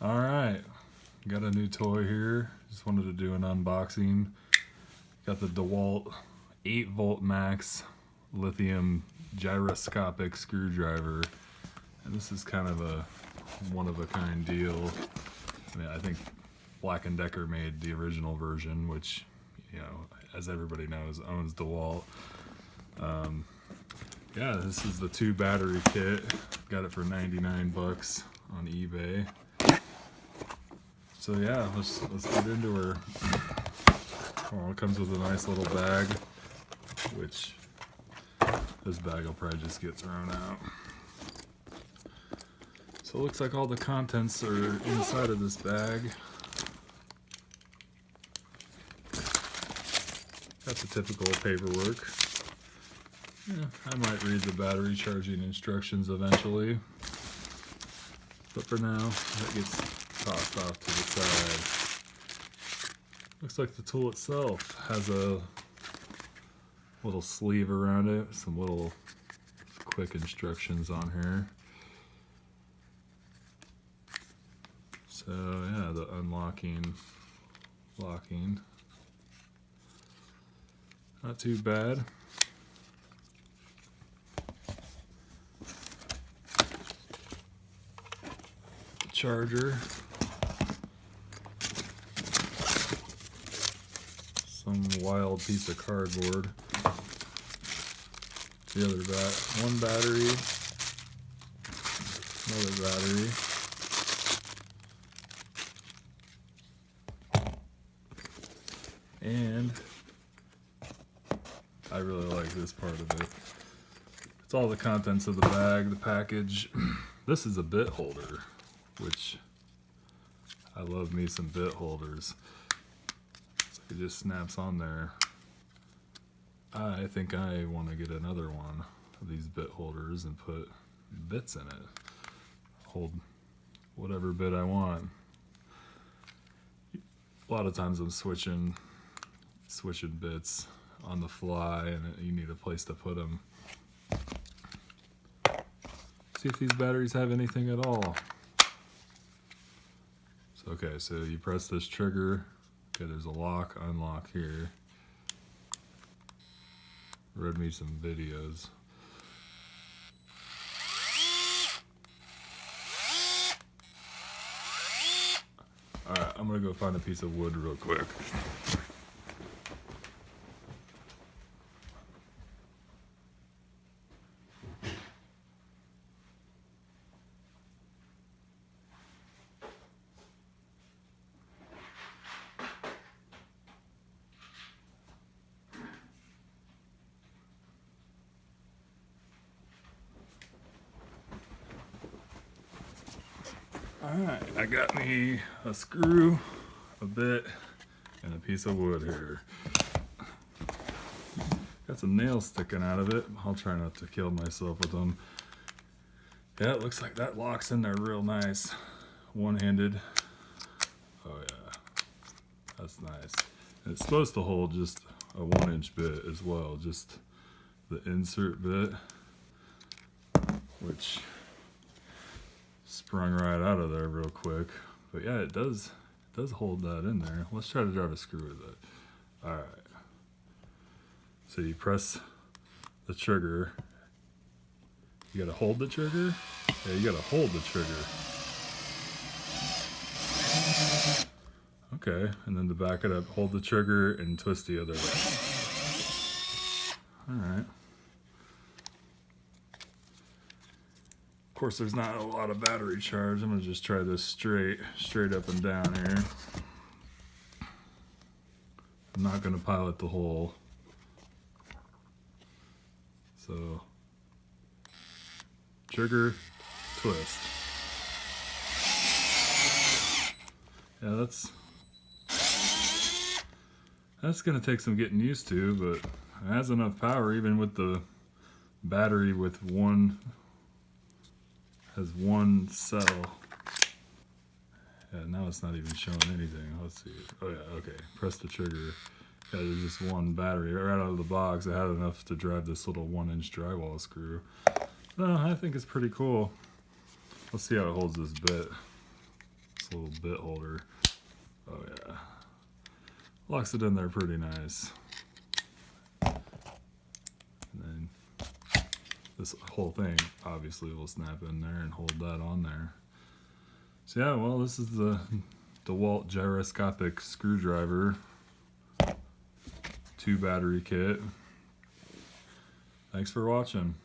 Alright, got a new toy here. Just wanted to do an unboxing. Got the DeWalt 8V max lithium gyroscopic screwdriver. And this is kind of a one-of-a-kind deal. I mean, I think Black & Decker made the original version, which, you know, as everybody knows, owns DeWalt. Yeah, this is the 2 battery kit. Got it for 99 bucks on eBay. So yeah, let's get into her. Oh, it comes with a nice little bag, which this bag will probably just get thrown out. So it looks like all the contents are inside of this bag. Got the typical paperwork. Yeah, I might read the battery charging instructions eventually. But for now, that gets tossed off to the side. Looks like the tool itself has a little sleeve around it, some little quick instructions on here. So yeah, the unlocking, locking. Not too bad. The charger. Some wild piece of cardboard. The other one battery. Another battery. And I really like this part of it. It's all the contents of the bag, the package. This is a bit holder, which I love me some bit holders. So it just snaps on there. I think I want to get another one of these bit holders and put bits in it. Hold whatever bit I want. A lot of times I'm switching bits on the fly, and you need a place to put them. See if these batteries have anything at all. So, okay, so you press this trigger. Okay, there's a lock, unlock here. Read me some videos. Alright, I'm gonna go find a piece of wood real quick. Alright, I got me a screw, a bit, and a piece of wood here. Got some nails sticking out of it. I'll try not to kill myself with them. Yeah, it looks like that locks in there real nice. One-handed. Oh yeah, that's nice. And it's supposed to hold just a 1-inch bit as well, just the insert bit, which sprung right out of there real quick. But yeah, it does hold that in there. Let's try to drive a screw with it. Alright. So you press the trigger. You gotta hold the trigger? Yeah, you gotta hold the trigger. Okay, and then to back it up, hold the trigger and twist the other way. Alright. Of course, there's not a lot of battery charge. I'm gonna just try this straight up and down here. I'm not gonna pilot the hole. So, trigger, twist. Yeah, that's gonna take some getting used to, but it has enough power even with the battery with has one cell. Yeah, now it's not even showing anything. Let's see. Oh yeah, okay. Press the trigger. Yeah, there's just one battery right out of the box. It had enough to drive this little 1-inch drywall screw. No, I think it's pretty cool. Let's see how it holds this bit. This little bit holder. Oh yeah. Locks it in there pretty nice. And then this whole thing obviously will snap in there and hold that on there. So yeah, well, this is the DeWalt gyroscopic screwdriver 2 battery kit. Thanks for watching.